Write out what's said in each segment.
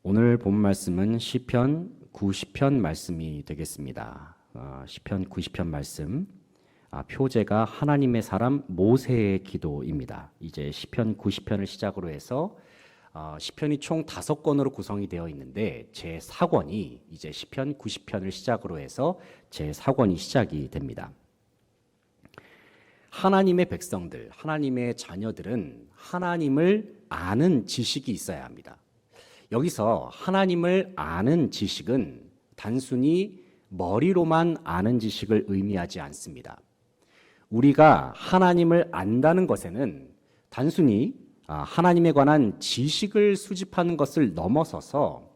오늘 본 말씀은 시편 90편 말씀이 되겠습니다. 시편 90편 말씀, 표제가 하나님의 사람 모세의 기도입니다. 이제 시편 90편을 시작으로 해서 시편이 총 5권으로 구성이 되어 있는데 제 4권이 이제 시편 90편을 시작으로 해서 제 4권이 시작이 됩니다. 하나님의 백성들, 하나님의 자녀들은 하나님을 아는 지식이 있어야 합니다. 여기서 하나님을 아는 지식은 단순히 머리로만 아는 지식을 의미하지 않습니다. 우리가 하나님을 안다는 것에는 단순히 하나님에 관한 지식을 수집하는 것을 넘어서서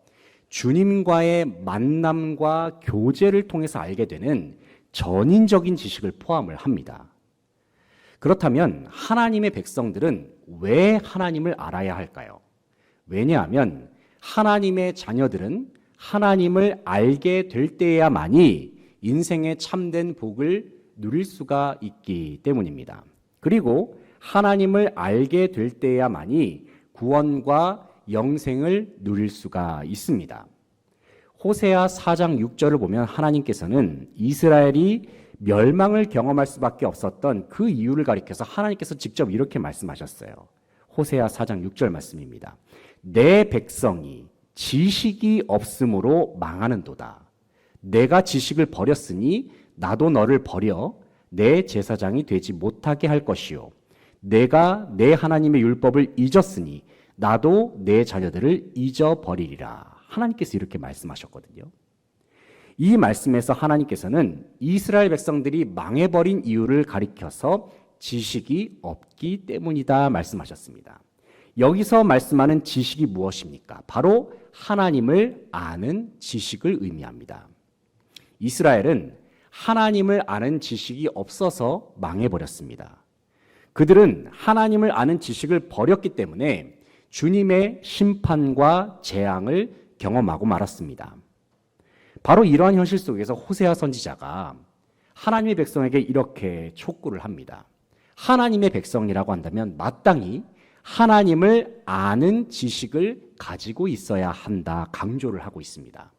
주님과의 만남과 교제를 통해서 알게 되는 전인적인 지식을 포함을 합니다. 그렇다면 하나님의 백성들은 왜 하나님을 알아야 할까요? 왜냐하면 하나님의 자녀들은 하나님을 알게 될 때야만이 인생의 참된 복을 누릴 수가 있기 때문입니다. 그리고 하나님을 알게 될 때야만이 구원과 영생을 누릴 수가 있습니다. 호세아 4장 6절을 보면 하나님께서는 이스라엘이 멸망을 경험할 수밖에 없었던 그 이유를 가리켜서 하나님께서 직접 이렇게 말씀하셨어요. 호세아 4장 6절 말씀입니다. 내 백성이 지식이 없으므로 망하는도다. 내가 지식을 버렸으니 나도 너를 버려 내 제사장이 되지 못하게 할 것이요. 내가 내 하나님의 율법을 잊었으니 나도 내 자녀들을 잊어버리리라. 하나님께서 이렇게 말씀하셨거든요. 이 말씀에서 하나님께서는 이스라엘 백성들이 망해버린 이유를 가리켜서 지식이 없기 때문이다 말씀하셨습니다. 여기서 말씀하는 지식이 무엇입니까? 바로 하나님을 아는 지식을 의미합니다. 이스라엘은 하나님을 아는 지식이 없어서 망해버렸습니다. 그들은 하나님을 아는 지식을 버렸기 때문에 주님의 심판과 재앙을 경험하고 말았습니다. 바로 이러한 현실 속에서 호세아 선지자가 하나님의 백성에게 이렇게 촉구를 합니다. 하나님의 백성이라고 한다면 마땅히 하나님을 아는 지식을 가지고 있어야 한다 강조를 하고 있습니다.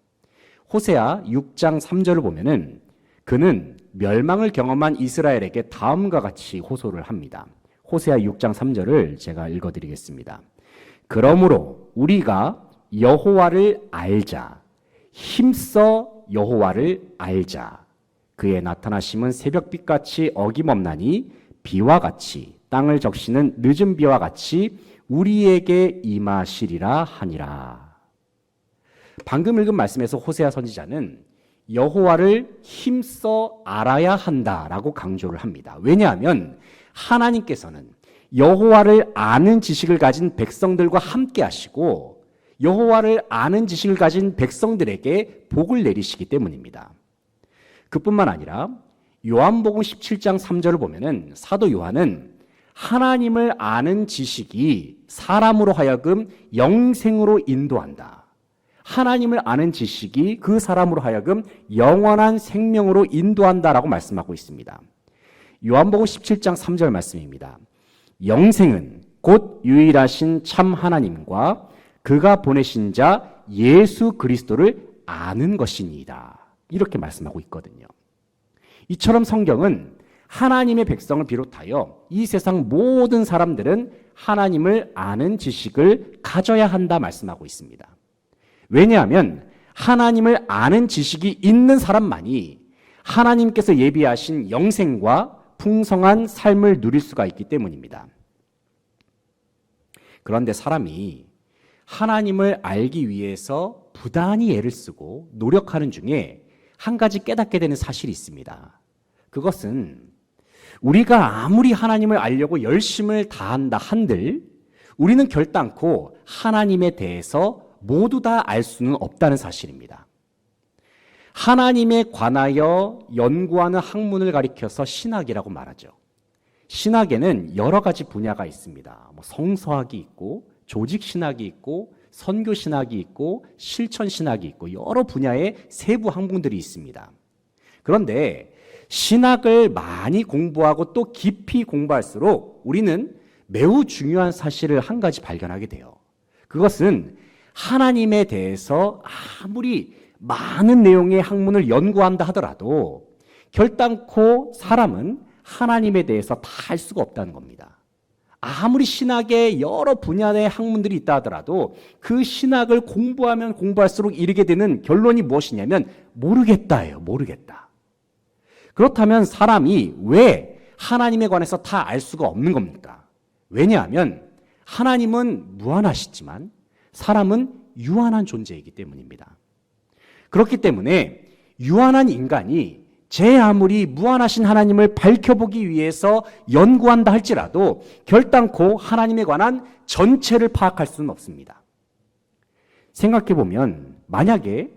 호세아 6장 3절을 보면은 그는 멸망을 경험한 이스라엘에게 다음과 같이 호소를 합니다. 호세아 6장 3절을 제가 읽어드리겠습니다. 그러므로 우리가 여호와를 알자. 힘써 여호와를 알자. 그의 나타나심은 새벽빛같이 어김없나니 비와 같이 땅을 적시는 늦은 비와 같이 우리에게 임하시리라 하니라. 방금 읽은 말씀에서 호세아 선지자는 여호와를 힘써 알아야 한다라고 강조를 합니다. 왜냐하면 하나님께서는 여호와를 아는 지식을 가진 백성들과 함께 하시고 여호와를 아는 지식을 가진 백성들에게 복을 내리시기 때문입니다. 그뿐만 아니라 요한복음 17장 3절을 보면은 사도 요한은 하나님을 아는 지식이 사람으로 하여금 영생으로 인도한다. 하나님을 아는 지식이 그 사람으로 하여금 영원한 생명으로 인도한다라고 말씀하고 있습니다. 요한복음 17장 3절 말씀입니다. 영생은 곧 유일하신 참 하나님과 그가 보내신 자 예수 그리스도를 아는 것이니이다. 이렇게 말씀하고 있거든요. 이처럼 성경은 하나님의 백성을 비롯하여 이 세상 모든 사람들은 하나님을 아는 지식을 가져야 한다 말씀하고 있습니다. 왜냐하면 하나님을 아는 지식이 있는 사람만이 하나님께서 예비하신 영생과 풍성한 삶을 누릴 수가 있기 때문입니다. 그런데 사람이 하나님을 알기 위해서 부단히 애를 쓰고 노력하는 중에 한 가지 깨닫게 되는 사실이 있습니다. 그것은 우리가 아무리 하나님을 알려고 열심을 다한다 한들 우리는 결단코 하나님에 대해서 모두 다 알 수는 없다는 사실입니다. 하나님에 관하여 연구하는 학문을 가리켜서 신학이라고 말하죠. 신학에는 여러 가지 분야가 있습니다. 성서학이 있고 조직신학이 있고 선교신학이 있고 실천신학이 있고 여러 분야의 세부 학문들이 있습니다. 그런데 신학을 많이 공부하고 또 깊이 공부할수록 우리는 매우 중요한 사실을 한 가지 발견하게 돼요. 그것은 하나님에 대해서 아무리 많은 내용의 학문을 연구한다 하더라도 결단코 사람은 하나님에 대해서 다 알 수가 없다는 겁니다. 아무리 신학의 여러 분야의 학문들이 있다 하더라도 그 신학을 공부하면 공부할수록 이르게 되는 결론이 무엇이냐면 모르겠다예요. 모르겠다. 그렇다면 사람이 왜 하나님에 관해서 다 알 수가 없는 겁니까? 왜냐하면 하나님은 무한하시지만 사람은 유한한 존재이기 때문입니다. 그렇기 때문에 유한한 인간이 제 아무리 무한하신 하나님을 밝혀보기 위해서 연구한다 할지라도 결단코 하나님에 관한 전체를 파악할 수는 없습니다. 생각해보면 만약에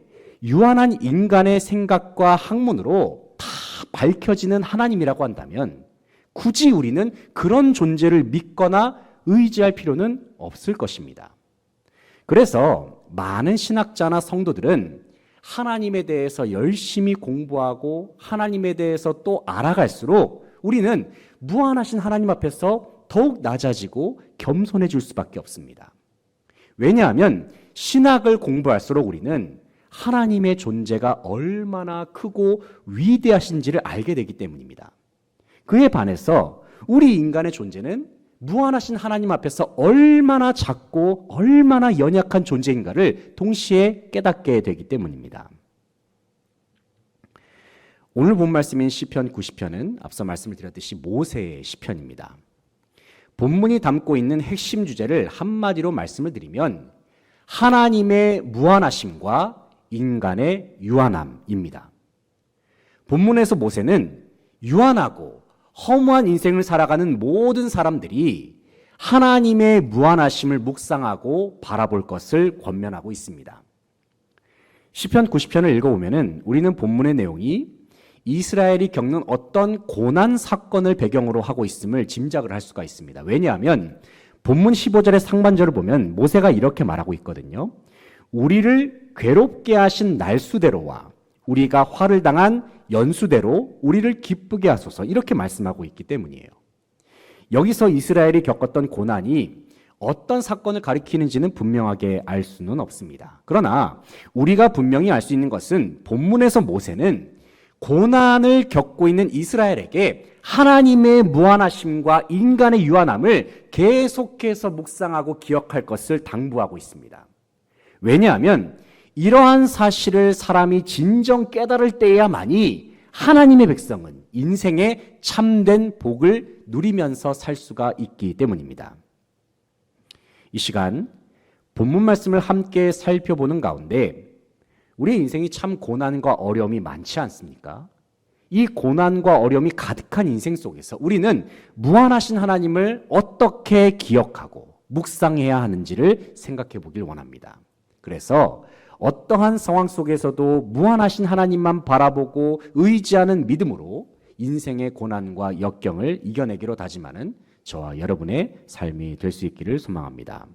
유한한 인간의 생각과 학문으로 다 밝혀지는 하나님이라고 한다면 굳이 우리는 그런 존재를 믿거나 의지할 필요는 없을 것입니다. 그래서 많은 신학자나 성도들은 하나님에 대해서 열심히 공부하고 하나님에 대해서 또 알아갈수록 우리는 무한하신 하나님 앞에서 더욱 낮아지고 겸손해질 수밖에 없습니다. 왜냐하면 신학을 공부할수록 우리는 하나님의 존재가 얼마나 크고 위대하신지를 알게 되기 때문입니다. 그에 반해서 우리 인간의 존재는 무한하신 하나님 앞에서 얼마나 작고 얼마나 연약한 존재인가를 동시에 깨닫게 되기 때문입니다. 오늘 본 말씀인 시편 90편은 앞서 말씀을 드렸듯이 모세의 시편입니다. 본문이 담고 있는 핵심 주제를 한마디로 말씀을 드리면 하나님의 무한하심과 인간의 유한함입니다. 본문에서 모세는 유한하고 허무한 인생을 살아가는 모든 사람들이 하나님의 무한하심을 묵상하고 바라볼 것을 권면하고 있습니다. 시편 90편을 읽어보면 우리는 본문의 내용이 이스라엘이 겪는 어떤 고난 사건을 배경으로 하고 있음을 짐작을 할 수가 있습니다. 왜냐하면 본문 15절의 상반절을 보면 모세가 이렇게 말하고 있거든요. 우리를 괴롭게 하신 날수대로와 우리가 화를 당한 연수대로 우리를 기쁘게 하소서, 이렇게 말씀하고 있기 때문이에요. 여기서 이스라엘이 겪었던 고난이 어떤 사건을 가리키는지는 분명하게 알 수는 없습니다. 그러나 우리가 분명히 알 수 있는 것은 본문에서 모세는 고난을 겪고 있는 이스라엘에게 하나님의 무한하심과 인간의 유한함을 계속해서 묵상하고 기억할 것을 당부하고 있습니다. 왜냐하면 이러한 사실을 사람이 진정 깨달을 때야만이 하나님의 백성은 인생의 참된 복을 누리면서 살 수가 있기 때문입니다. 이 시간 본문 말씀을 함께 살펴보는 가운데 우리의 인생이 참 고난과 어려움이 많지 않습니까? 이 고난과 어려움이 가득한 인생 속에서 우리는 무한하신 하나님을 어떻게 기억하고 묵상해야 하는지를 생각해 보길 원합니다. 그래서 어떠한 상황 속에서도 무한하신 하나님만 바라보고 의지하는 믿음으로 인생의 고난과 역경을 이겨내기로 다짐하는 저와 여러분의 삶이 될 수 있기를 소망합니다.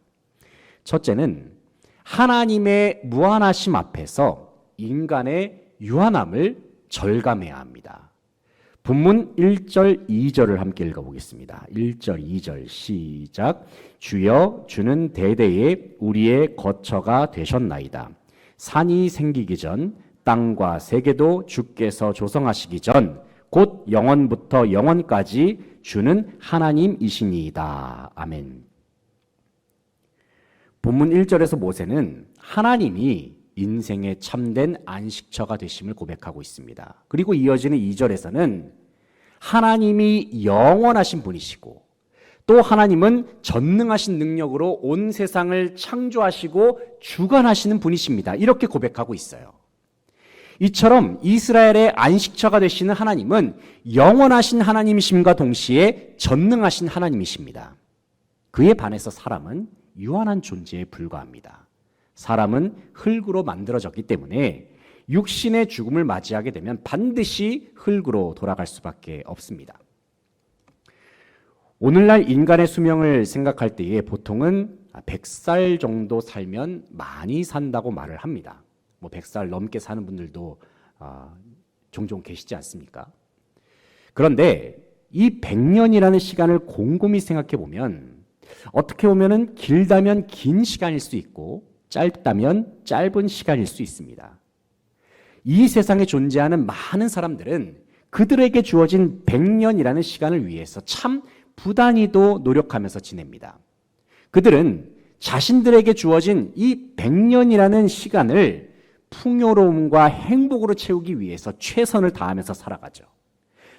첫째는 하나님의 무한하심 앞에서 인간의 유한함을 절감해야 합니다. 본문 1절, 2절을 함께 읽어보겠습니다. 1절, 2절 시작. 주여, 주는 대대에 우리의 거처가 되셨나이다. 산이 생기기 전, 땅과 세계도 주께서 조성하시기 전, 곧 영원부터 영원까지 주는 하나님이시니이다. 아멘. 본문 1절에서 모세는 하나님이 인생의 참된 안식처가 되심을 고백하고 있습니다. 그리고 이어지는 2절에서는 하나님이 영원하신 분이시고 또 하나님은 전능하신 능력으로 온 세상을 창조하시고 주관하시는 분이십니다. 이렇게 고백하고 있어요. 이처럼 이스라엘의 안식처가 되시는 하나님은 영원하신 하나님이심과 동시에 전능하신 하나님이십니다. 그에 반해서 사람은 유한한 존재에 불과합니다. 사람은 흙으로 만들어졌기 때문에 육신의 죽음을 맞이하게 되면 반드시 흙으로 돌아갈 수밖에 없습니다. 오늘날 인간의 수명을 생각할 때에 보통은 100살 정도 살면 많이 산다고 말을 합니다. 100살 넘게 사는 분들도 종종 계시지 않습니까? 그런데 이 100년이라는 시간을 곰곰이 생각해 보면 어떻게 보면 길다면 긴 시간일 수 있고 짧다면 짧은 시간일 수 있습니다. 이 세상에 존재하는 많은 사람들은 그들에게 주어진 100년이라는 시간을 위해서 참 부단히도 노력하면서 지냅니다. 그들은 자신들에게 주어진 이 100년이라는 시간을 풍요로움과 행복으로 채우기 위해서 최선을 다하면서 살아가죠.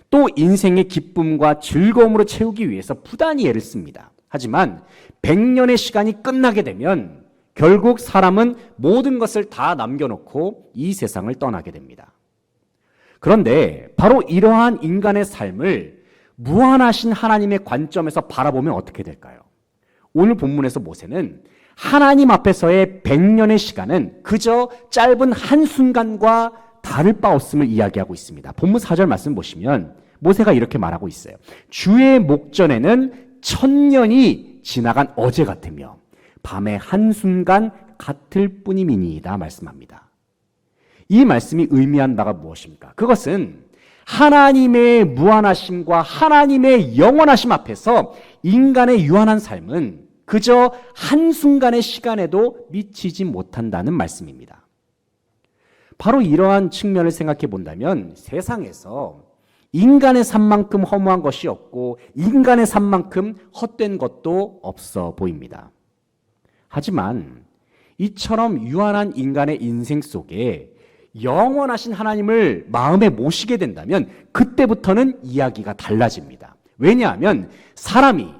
또 인생의 기쁨과 즐거움으로 채우기 위해서 부단히 애를 씁니다. 하지만 100년의 시간이 끝나게 되면 결국 사람은 모든 것을 다 남겨놓고 이 세상을 떠나게 됩니다. 그런데 바로 이러한 인간의 삶을 무한하신 하나님의 관점에서 바라보면 어떻게 될까요? 오늘 본문에서 모세는 하나님 앞에서의 100년의 시간은 그저 짧은 한순간과 다를 바 없음을 이야기하고 있습니다. 본문 4절 말씀 보시면 모세가 이렇게 말하고 있어요. 주의 목전에는 1000년이 지나간 어제 같으며 밤의 한순간 같을 뿐임이니이다 말씀합니다. 이 말씀이 의미한 바가 무엇입니까? 그것은 하나님의 무한하심과 하나님의 영원하심 앞에서 인간의 유한한 삶은 그저 한순간의 시간에도 미치지 못한다는 말씀입니다. 바로 이러한 측면을 생각해 본다면 세상에서 인간의 삶만큼 허무한 것이 없고 인간의 삶만큼 헛된 것도 없어 보입니다. 하지만 이처럼 유한한 인간의 인생 속에 영원하신 하나님을 마음에 모시게 된다면 그때부터는 이야기가 달라집니다. 왜냐하면 사람이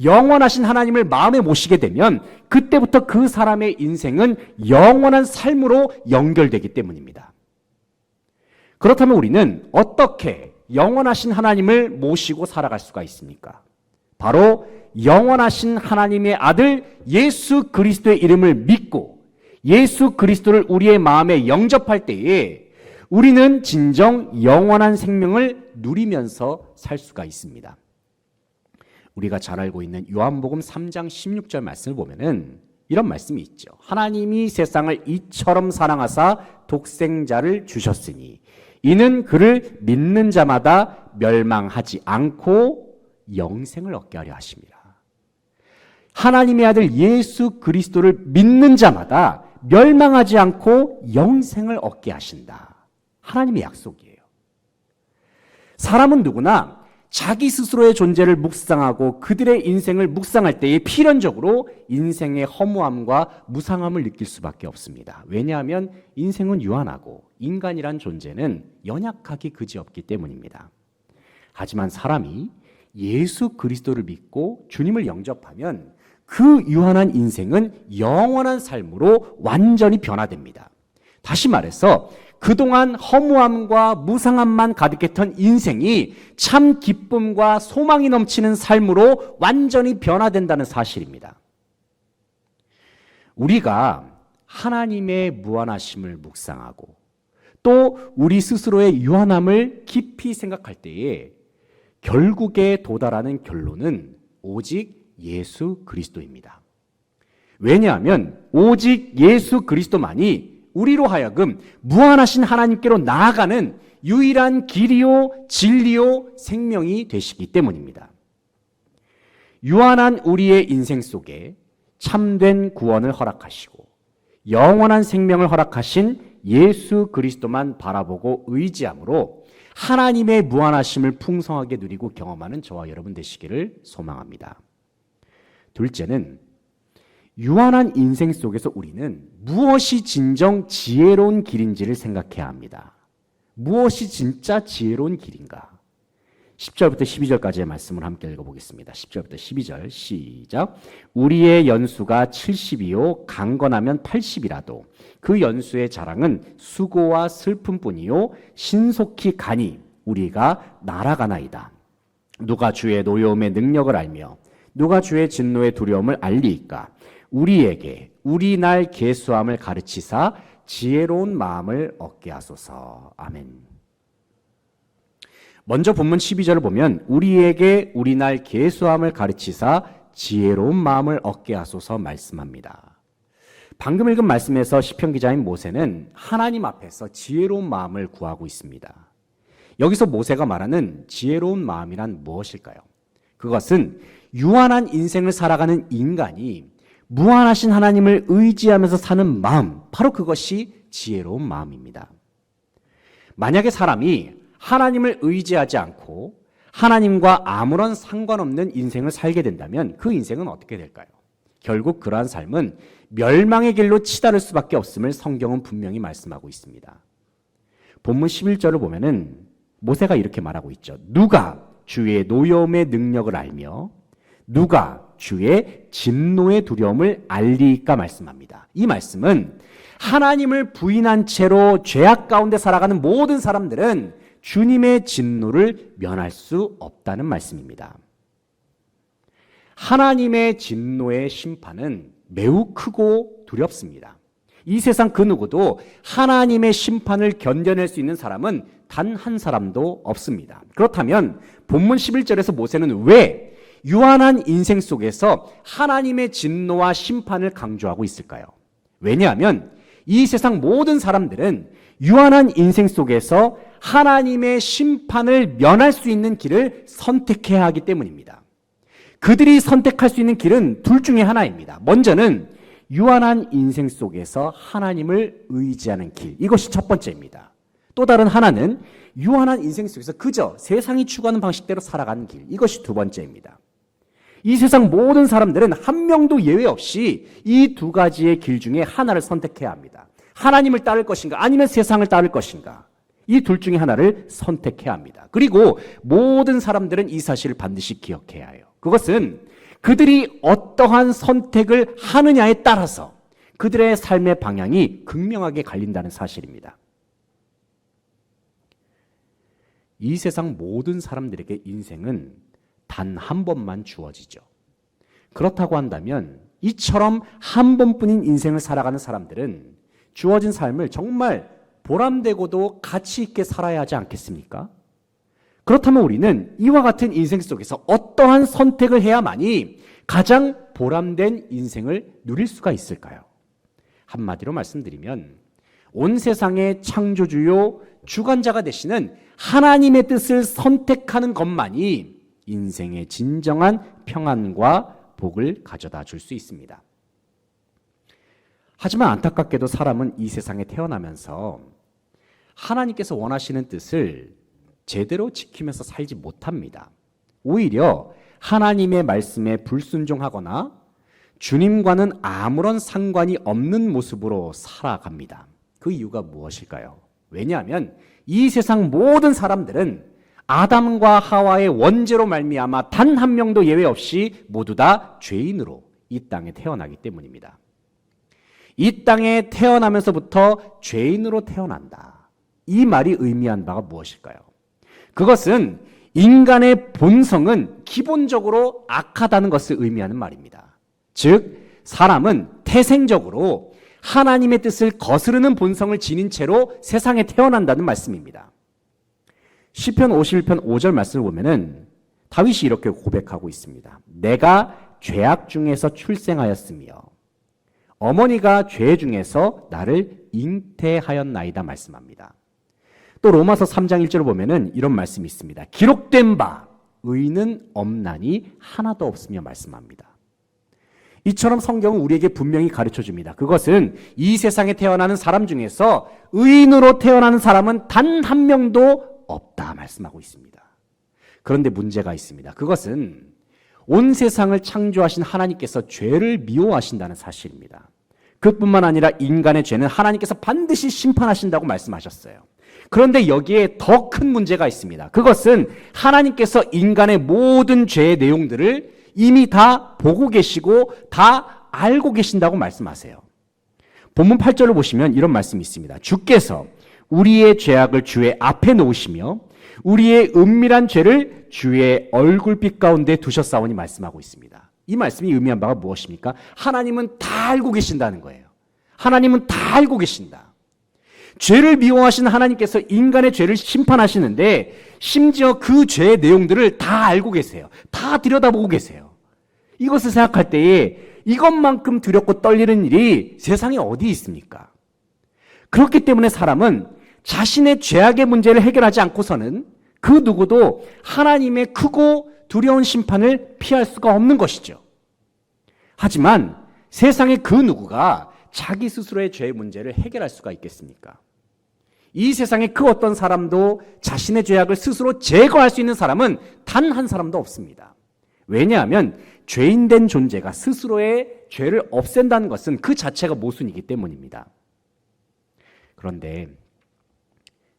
영원하신 하나님을 마음에 모시게 되면 그때부터 그 사람의 인생은 영원한 삶으로 연결되기 때문입니다. 그렇다면 우리는 어떻게 영원하신 하나님을 모시고 살아갈 수가 있습니까? 바로 영원하신 하나님의 아들 예수 그리스도의 이름을 믿고 예수 그리스도를 우리의 마음에 영접할 때에 우리는 진정 영원한 생명을 누리면서 살 수가 있습니다. 우리가 잘 알고 있는 요한복음 3장 16절 말씀을 보면은 이런 말씀이 있죠. 하나님이 세상을 이처럼 사랑하사 독생자를 주셨으니 이는 그를 믿는 자마다 멸망하지 않고 영생을 얻게 하려 하십니다. 하나님의 아들 예수 그리스도를 믿는 자마다 멸망하지 않고 영생을 얻게 하신다. 하나님의 약속이에요. 사람은 누구나 자기 스스로의 존재를 묵상하고 그들의 인생을 묵상할 때에 필연적으로 인생의 허무함과 무상함을 느낄 수밖에 없습니다. 왜냐하면 인생은 유한하고 인간이란 존재는 연약하기 그지없기 때문입니다. 하지만 사람이 예수 그리스도를 믿고 주님을 영접하면 그 유한한 인생은 영원한 삶으로 완전히 변화됩니다. 다시 말해서 그동안 허무함과 무상함만 가득했던 인생이 참 기쁨과 소망이 넘치는 삶으로 완전히 변화된다는 사실입니다. 우리가 하나님의 무한하심을 묵상하고 또 우리 스스로의 유한함을 깊이 생각할 때에 결국에 도달하는 결론은 오직 예수 그리스도입니다. 왜냐하면 오직 예수 그리스도만이 우리로 하여금 무한하신 하나님께로 나아가는 유일한 길이요 진리요 생명이 되시기 때문입니다. 유한한 우리의 인생 속에 참된 구원을 허락하시고 영원한 생명을 허락하신 예수 그리스도만 바라보고 의지함으로 하나님의 무한하심을 풍성하게 누리고 경험하는 저와 여러분 되시기를 소망합니다. 둘째는 유한한 인생 속에서 우리는 무엇이 진정 지혜로운 길인지를 생각해야 합니다. 무엇이 진짜 지혜로운 길인가? 10절부터 12절까지의 말씀을 함께 읽어보겠습니다. 10절부터 12절 시작. 우리의 연수가 70이요 강건하면 80이라도 그 연수의 자랑은 수고와 슬픔뿐이요 신속히 가니 우리가 날아가나이다. 누가 주의 노여움의 능력을 알며 누가 주의 진노의 두려움을 알리이까? 우리에게 우리 날 계수함을 가르치사 지혜로운 마음을 얻게 하소서. 아멘. 먼저 본문 12절을 보면 우리에게 우리 날 계수함을 가르치사 지혜로운 마음을 얻게 하소서 말씀합니다. 방금 읽은 말씀에서 시편 기자인 모세는 하나님 앞에서 지혜로운 마음을 구하고 있습니다. 여기서 모세가 말하는 지혜로운 마음이란 무엇일까요? 그것은 유한한 인생을 살아가는 인간이 무한하신 하나님을 의지하면서 사는 마음, 바로 그것이 지혜로운 마음입니다. 만약에 사람이 하나님을 의지하지 않고 하나님과 아무런 상관없는 인생을 살게 된다면 그 인생은 어떻게 될까요? 결국 그러한 삶은 멸망의 길로 치달을 수밖에 없음을 성경은 분명히 말씀하고 있습니다. 본문 11절을 보면은 모세가 이렇게 말하고 있죠. 누가 주의 노여움의 능력을 알며 누가 주의 진노의 두려움을 알리까 말씀합니다. 이 말씀은 하나님을 부인한 채로 죄악 가운데 살아가는 모든 사람들은 주님의 진노를 면할 수 없다는 말씀입니다. 하나님의 진노의 심판은 매우 크고 두렵습니다. 이 세상 그 누구도 하나님의 심판을 견뎌낼 수 있는 사람은 단 한 사람도 없습니다. 그렇다면 본문 11절에서 모세는 왜 유한한 인생 속에서 하나님의 진노와 심판을 강조하고 있을까요? 왜냐하면 이 세상 모든 사람들은 유한한 인생 속에서 하나님의 심판을 면할 수 있는 길을 선택해야 하기 때문입니다. 그들이 선택할 수 있는 길은 둘 중에 하나입니다. 먼저는 유한한 인생 속에서 하나님을 의지하는 길, 이것이 첫 번째입니다. 또 다른 하나는 유한한 인생 속에서 그저 세상이 추구하는 방식대로 살아가는 길, 이것이 두 번째입니다. 이 세상 모든 사람들은 한 명도 예외 없이 이 두 가지의 길 중에 하나를 선택해야 합니다. 하나님을 따를 것인가 아니면 세상을 따를 것인가, 이 둘 중에 하나를 선택해야 합니다. 그리고 모든 사람들은 이 사실을 반드시 기억해야 해요. 그것은 그들이 어떠한 선택을 하느냐에 따라서 그들의 삶의 방향이 극명하게 갈린다는 사실입니다. 이 세상 모든 사람들에게 인생은 단 한 번만 주어지죠. 그렇다고 한다면 이처럼 한 번뿐인 인생을 살아가는 사람들은 주어진 삶을 정말 보람되고도 가치 있게 살아야 하지 않겠습니까? 그렇다면 우리는 이와 같은 인생 속에서 어떠한 선택을 해야만이 가장 보람된 인생을 누릴 수가 있을까요? 한마디로 말씀드리면 온 세상의 창조주요 주관자가 되시는 하나님의 뜻을 선택하는 것만이 인생의 진정한 평안과 복을 가져다 줄 수 있습니다. 하지만 안타깝게도 사람은 이 세상에 태어나면서 하나님께서 원하시는 뜻을 제대로 지키면서 살지 못합니다. 오히려 하나님의 말씀에 불순종하거나 주님과는 아무런 상관이 없는 모습으로 살아갑니다. 그 이유가 무엇일까요? 왜냐하면 이 세상 모든 사람들은 아담과 하와의 원죄로 말미암아 단 한 명도 예외 없이 모두 다 죄인으로 이 땅에 태어나기 때문입니다. 이 땅에 태어나면서부터 죄인으로 태어난다. 이 말이 의미한 바가 무엇일까요? 그것은 인간의 본성은 기본적으로 악하다는 것을 의미하는 말입니다. 즉, 사람은 태생적으로 하나님의 뜻을 거스르는 본성을 지닌 채로 세상에 태어난다는 말씀입니다. 시편 51편 5절 말씀을 보면은 다윗이 이렇게 고백하고 있습니다. 내가 죄악 중에서 출생하였으며 어머니가 죄 중에서 나를 잉태하였나이다 말씀합니다. 또 로마서 3장 1절을 보면은 이런 말씀이 있습니다. 기록된 바 의는 없나니 하나도 없으며 말씀합니다. 이처럼 성경은 우리에게 분명히 가르쳐 줍니다. 그것은 이 세상에 태어나는 사람 중에서 의인으로 태어나는 사람은 단 한 명도 없다 말씀하고 있습니다. 그런데 문제가 있습니다. 그것은 온 세상을 창조하신 하나님께서 죄를 미워하신다는 사실입니다. 그뿐만 아니라 인간의 죄는 하나님께서 반드시 심판하신다고 말씀하셨어요. 그런데 여기에 더 큰 문제가 있습니다. 그것은 하나님께서 인간의 모든 죄의 내용들을 이미 다 보고 계시고 다 알고 계신다고 말씀하세요. 본문 8절을 보시면 이런 말씀이 있습니다. 주께서 우리의 죄악을 주의 앞에 놓으시며 우리의 은밀한 죄를 주의 얼굴빛 가운데 두셨사오니 말씀하고 있습니다. 이 말씀이 의미한 바가 무엇입니까? 하나님은 다 알고 계신다는 거예요. 하나님은 다 알고 계신다. 죄를 미워하시는 하나님께서 인간의 죄를 심판하시는데 심지어 그 죄의 내용들을 다 알고 계세요. 다 들여다보고 계세요. 이것을 생각할 때에 이것만큼 두렵고 떨리는 일이 세상에 어디 있습니까? 그렇기 때문에 사람은 자신의 죄악의 문제를 해결하지 않고서는 그 누구도 하나님의 크고 두려운 심판을 피할 수가 없는 것이죠. 하지만 세상의 그 누구가 자기 스스로의 죄의 문제를 해결할 수가 있겠습니까? 이 세상에 그 어떤 사람도 자신의 죄악을 스스로 제거할 수 있는 사람은 단 한 사람도 없습니다. 왜냐하면 죄인된 존재가 스스로의 죄를 없앤다는 것은 그 자체가 모순이기 때문입니다. 그런데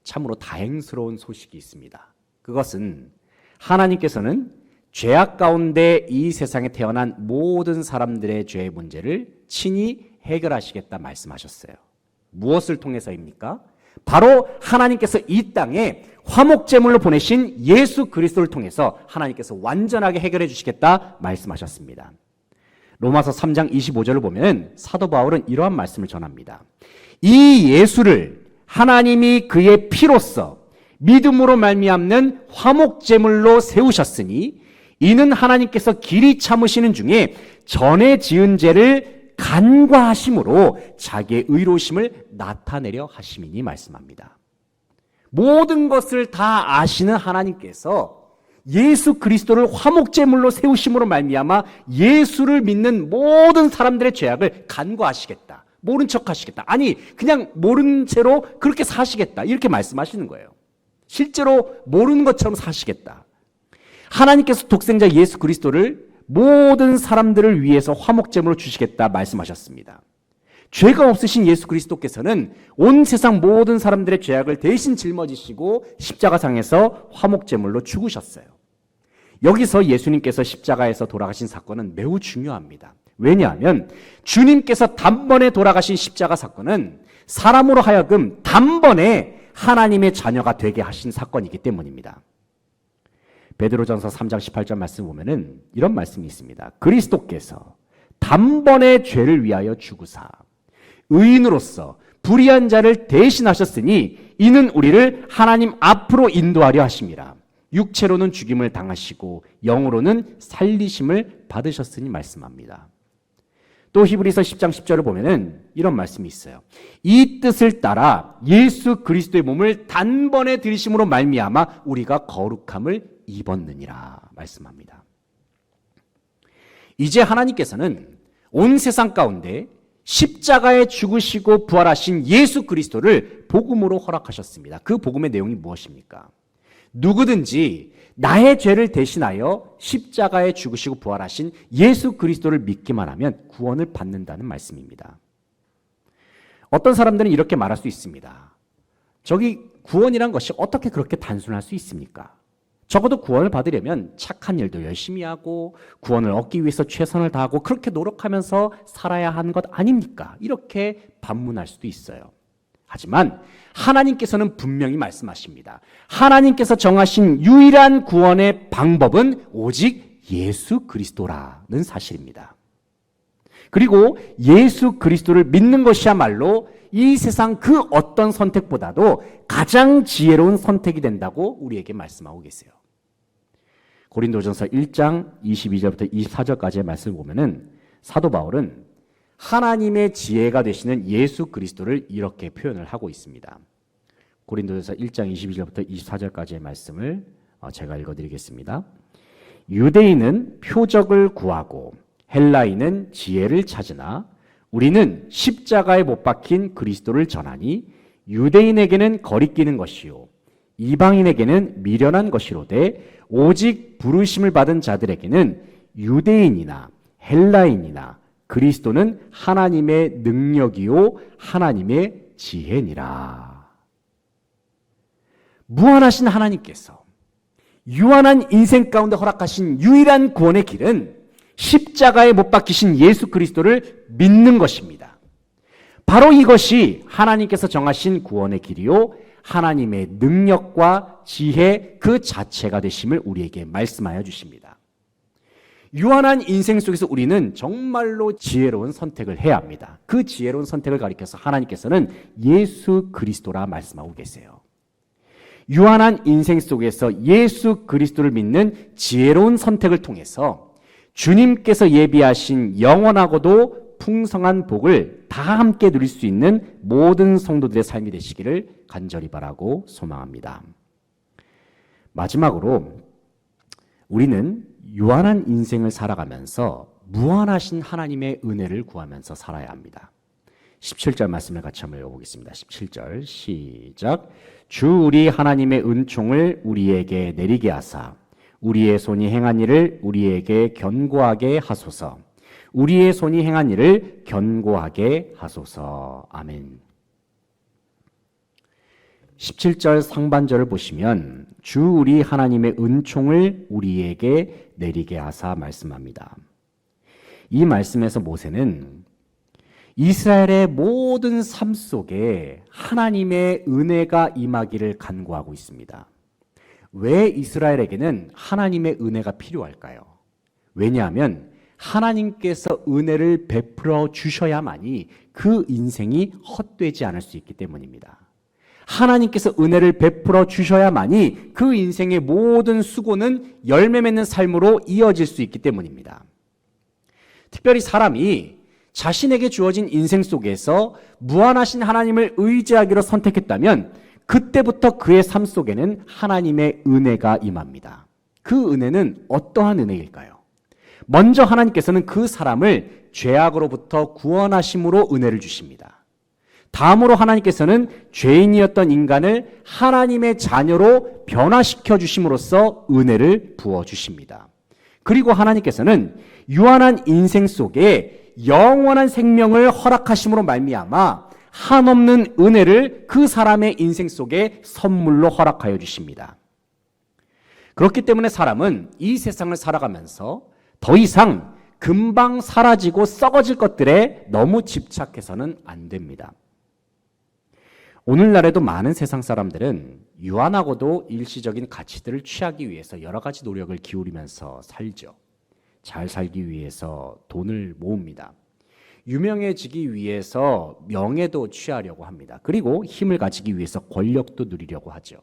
참으로 다행스러운 소식이 있습니다. 그것은 하나님께서는 죄악 가운데 이 세상에 태어난 모든 사람들의 죄의 문제를 친히 해결하시겠다 말씀하셨어요. 무엇을 통해서입니까? 바로 하나님께서 이 땅에 화목제물로 보내신 예수 그리스도를 통해서 하나님께서 완전하게 해결해 주시겠다 말씀하셨습니다. 로마서 3장 25절을 보면 사도 바울은 이러한 말씀을 전합니다. 이 예수를 하나님이 그의 피로써 믿음으로 말미암는 화목제물로 세우셨으니 이는 하나님께서 길이 참으시는 중에 전에 지은 죄를 간과하심으로 자기의 의로우심을 나타내려 하심이니 말씀합니다. 모든 것을 다 아시는 하나님께서 예수 그리스도를 화목제물로 세우심으로 말미암아 예수를 믿는 모든 사람들의 죄악을 간과하시겠다. 모른 척 하시겠다. 아니 그냥 모른 채로 그렇게 사시겠다. 이렇게 말씀하시는 거예요. 실제로 모르는 것처럼 사시겠다. 하나님께서 독생자 예수 그리스도를 모든 사람들을 위해서 화목제물로 주시겠다 말씀하셨습니다. 죄가 없으신 예수 그리스도께서는 온 세상 모든 사람들의 죄악을 대신 짊어지시고 십자가상에서 화목제물로 죽으셨어요. 여기서 예수님께서 십자가에서 돌아가신 사건은 매우 중요합니다. 왜냐하면 주님께서 단번에 돌아가신 십자가 사건은 사람으로 하여금 단번에 하나님의 자녀가 되게 하신 사건이기 때문입니다. 베드로전서 3장 18절 말씀 보면은 이런 말씀이 있습니다. 그리스도께서 단번에 죄를 위하여 죽으사 의인으로서 불의한 자를 대신하셨으니 이는 우리를 하나님 앞으로 인도하려 하심이라. 육체로는 죽임을 당하시고 영으로는 살리심을 받으셨으니 말씀합니다. 또 히브리서 10장 10절을 보면은 이런 말씀이 있어요. 이 뜻을 따라 예수 그리스도의 몸을 단번에 들이심으로 말미암아 우리가 거룩함을 입었느니라 말씀합니다. 이제 하나님께서는 온 세상 가운데 십자가에 죽으시고 부활하신 예수 그리스도를 복음으로 허락하셨습니다. 그 복음의 내용이 무엇입니까? 누구든지 나의 죄를 대신하여 십자가에 죽으시고 부활하신 예수 그리스도를 믿기만 하면 구원을 받는다는 말씀입니다. 어떤 사람들은 이렇게 말할 수 있습니다. 저기 구원이란 것이 어떻게 그렇게 단순할 수 있습니까? 적어도 구원을 받으려면 착한 일도 열심히 하고 구원을 얻기 위해서 최선을 다하고 그렇게 노력하면서 살아야 하는 것 아닙니까? 이렇게 반문할 수도 있어요. 하지만 하나님께서는 분명히 말씀하십니다. 하나님께서 정하신 유일한 구원의 방법은 오직 예수 그리스도라는 사실입니다. 그리고 예수 그리스도를 믿는 것이야말로 이 세상 그 어떤 선택보다도 가장 지혜로운 선택이 된다고 우리에게 말씀하고 계세요. 고린도전서 1장 22절부터 24절까지의 말씀을 보면은 사도 바울은 하나님의 지혜가 되시는 예수 그리스도를 이렇게 표현을 하고 있습니다. 고린도전서 1장 22절부터 24절까지의 말씀을 제가 읽어드리겠습니다. 유대인은 표적을 구하고 헬라인은 지혜를 찾으나 우리는 십자가에 못 박힌 그리스도를 전하니 유대인에게는 거리끼는 것이요 이방인에게는 미련한 것이로되 오직 부르심을 받은 자들에게는 유대인이나 헬라인이나 그리스도는 하나님의 능력이요 하나님의 지혜니라. 무한하신 하나님께서 유한한 인생 가운데 허락하신 유일한 구원의 길은 십자가에 못 박히신 예수 그리스도를 믿는 것입니다. 바로 이것이 하나님께서 정하신 구원의 길이요 하나님의 능력과 지혜 그 자체가 되심을 우리에게 말씀하여 주십니다. 유한한 인생 속에서 우리는 정말로 지혜로운 선택을 해야 합니다. 그 지혜로운 선택을 가리켜서 하나님께서는 예수 그리스도라 말씀하고 계세요. 유한한 인생 속에서 예수 그리스도를 믿는 지혜로운 선택을 통해서 주님께서 예비하신 영원하고도 풍성한 복을 다 함께 누릴 수 있는 모든 성도들의 삶이 되시기를 간절히 바라고 소망합니다. 마지막으로 우리는 유한한 인생을 살아가면서 무한하신 하나님의 은혜를 구하면서 살아야 합니다. 17절 말씀을 같이 한번 읽어보겠습니다. 17절 시작. 주 우리 하나님의 은총을 우리에게 내리게 하사 우리의 손이 행한 일을 우리에게 견고하게 하소서. 우리의 손이 행한 일을 견고하게 하소서. 아멘. 17절 상반절을 보시면 주 우리 하나님의 은총을 우리에게 내리게 하사 말씀합니다. 이 말씀에서 모세는 이스라엘의 모든 삶 속에 하나님의 은혜가 임하기를 간구하고 있습니다. 왜 이스라엘에게는 하나님의 은혜가 필요할까요? 왜냐하면 하나님께서 은혜를 베풀어 주셔야만이 그 인생이 헛되지 않을 수 있기 때문입니다. 하나님께서 은혜를 베풀어 주셔야만이 그 인생의 모든 수고는 열매 맺는 삶으로 이어질 수 있기 때문입니다. 특별히 사람이 자신에게 주어진 인생 속에서 무한하신 하나님을 의지하기로 선택했다면 그때부터 그의 삶 속에는 하나님의 은혜가 임합니다. 그 은혜는 어떠한 은혜일까요? 먼저 하나님께서는 그 사람을 죄악으로부터 구원하심으로 은혜를 주십니다. 다음으로 하나님께서는 죄인이었던 인간을 하나님의 자녀로 변화시켜 주심으로써 은혜를 부어주십니다. 그리고 하나님께서는 유한한 인생 속에 영원한 생명을 허락하심으로 말미암아 한없는 은혜를 그 사람의 인생 속에 선물로 허락하여 주십니다. 그렇기 때문에 사람은 이 세상을 살아가면서 더 이상 금방 사라지고 썩어질 것들에 너무 집착해서는 안 됩니다. 오늘날에도 많은 세상 사람들은 유한하고도 일시적인 가치들을 취하기 위해서 여러 가지 노력을 기울이면서 살죠. 잘 살기 위해서 돈을 모읍니다. 유명해지기 위해서 명예도 취하려고 합니다. 그리고 힘을 가지기 위해서 권력도 누리려고 하죠.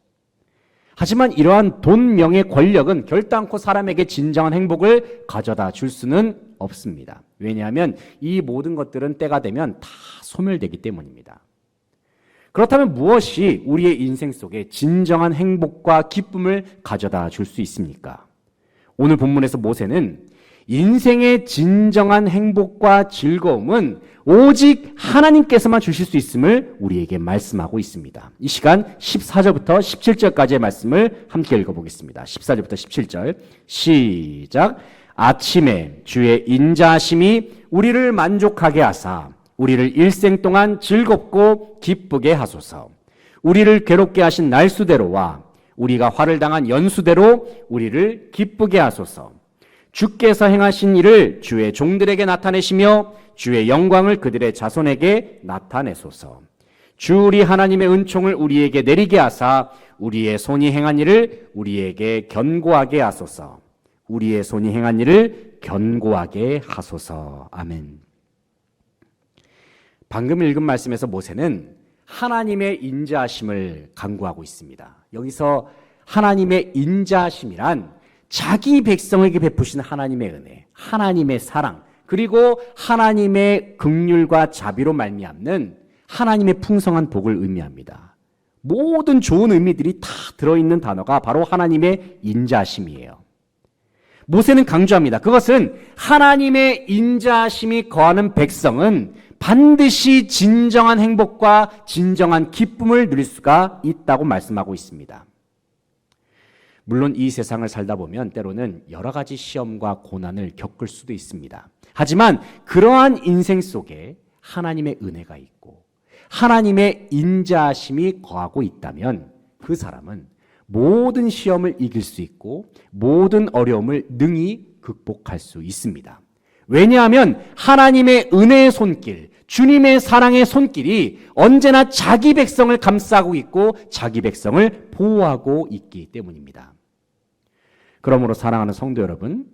하지만 이러한 돈, 명예, 권력은 결단코 사람에게 진정한 행복을 가져다 줄 수는 없습니다. 왜냐하면 이 모든 것들은 때가 되면 다 소멸되기 때문입니다. 그렇다면 무엇이 우리의 인생 속에 진정한 행복과 기쁨을 가져다 줄 수 있습니까? 오늘 본문에서 모세는 인생의 진정한 행복과 즐거움은 오직 하나님께서만 주실 수 있음을 우리에게 말씀하고 있습니다. 이 시간 14절부터 17절까지의 말씀을 함께 읽어보겠습니다. 14절부터 17절 시작. 아침에 주의 인자하심이 우리를 만족하게 하사 우리를 일생 동안 즐겁고 기쁘게 하소서. 우리를 괴롭게 하신 날수대로와 우리가 화를 당한 연수대로 우리를 기쁘게 하소서. 주께서 행하신 일을 주의 종들에게 나타내시며 주의 영광을 그들의 자손에게 나타내소서. 주 우리 하나님의 은총을 우리에게 내리게 하사 우리의 손이 행한 일을 우리에게 견고하게 하소서. 우리의 손이 행한 일을 견고하게 하소서. 아멘. 방금 읽은 말씀에서 모세는 하나님의 인자하심을 간구하고 있습니다. 여기서 하나님의 인자하심이란 자기 백성에게 베푸신 하나님의 은혜, 하나님의 사랑, 그리고 하나님의 긍휼과 자비로 말미암는 하나님의 풍성한 복을 의미합니다. 모든 좋은 의미들이 다 들어있는 단어가 바로 하나님의 인자하심이에요. 모세는 강조합니다. 그것은 하나님의 인자하심이 거하는 백성은 반드시 진정한 행복과 진정한 기쁨을 누릴 수가 있다고 말씀하고 있습니다. 물론 이 세상을 살다 보면 때로는 여러 가지 시험과 고난을 겪을 수도 있습니다. 하지만 그러한 인생 속에 하나님의 은혜가 있고 하나님의 인자하심이 거하고 있다면 그 사람은 모든 시험을 이길 수 있고 모든 어려움을 능히 극복할 수 있습니다. 왜냐하면 하나님의 은혜의 손길, 주님의 사랑의 손길이 언제나 자기 백성을 감싸고 있고 자기 백성을 보호하고 있기 때문입니다. 그러므로 사랑하는 성도 여러분,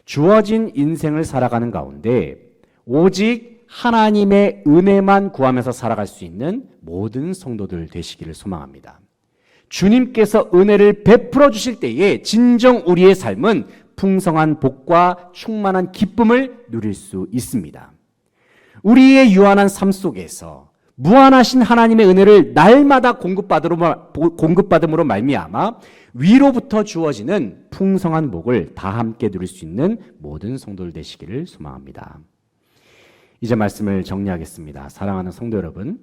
주어진 인생을 살아가는 가운데 오직 하나님의 은혜만 구하면서 살아갈 수 있는 모든 성도들 되시기를 소망합니다. 주님께서 은혜를 베풀어 주실 때에 진정 우리의 삶은 풍성한 복과 충만한 기쁨을 누릴 수 있습니다. 우리의 유한한 삶 속에서 무한하신 하나님의 은혜를 날마다 공급받음으로 말미암아 위로부터 주어지는 풍성한 복을 다 함께 누릴 수 있는 모든 성도들 되시기를 소망합니다. 이제 말씀을 정리하겠습니다. 사랑하는 성도 여러분,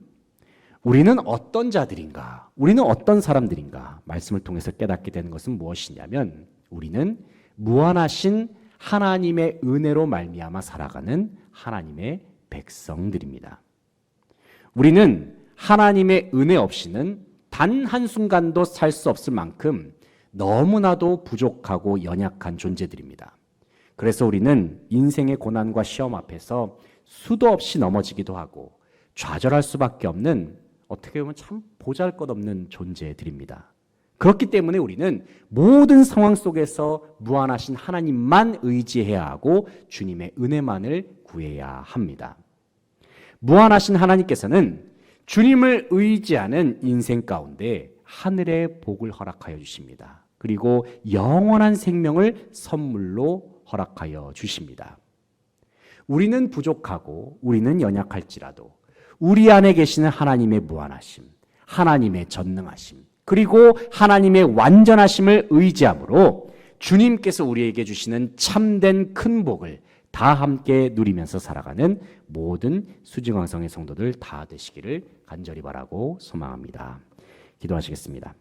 우리는 어떤 자들인가? 우리는 어떤 사람들인가? 말씀을 통해서 깨닫게 되는 것은 무엇이냐면 우리는 무한하신 하나님의 은혜로 말미암아 살아가는 하나님의 백성들입니다. 우리는 하나님의 은혜 없이는 단 한순간도 살 수 없을 만큼 너무나도 부족하고 연약한 존재들입니다. 그래서 우리는 인생의 고난과 시험 앞에서 수도 없이 넘어지기도 하고 좌절할 수밖에 없는 어떻게 보면 참 보잘것없는 존재들입니다. 그렇기 때문에 우리는 모든 상황 속에서 무한하신 하나님만 의지해야 하고 주님의 은혜만을 구해야 합니다. 무한하신 하나님께서는 주님을 의지하는 인생 가운데 하늘의 복을 허락하여 주십니다. 그리고 영원한 생명을 선물로 허락하여 주십니다. 우리는 부족하고 우리는 연약할지라도 우리 안에 계시는 하나님의 무한하심, 하나님의 전능하심, 그리고 하나님의 완전하심을 의지함으로 주님께서 우리에게 주시는 참된 큰 복을 다 함께 누리면서 살아가는 모든 수증왕성의 성도들 다 되시기를 간절히 바라고 소망합니다. 기도하시겠습니다.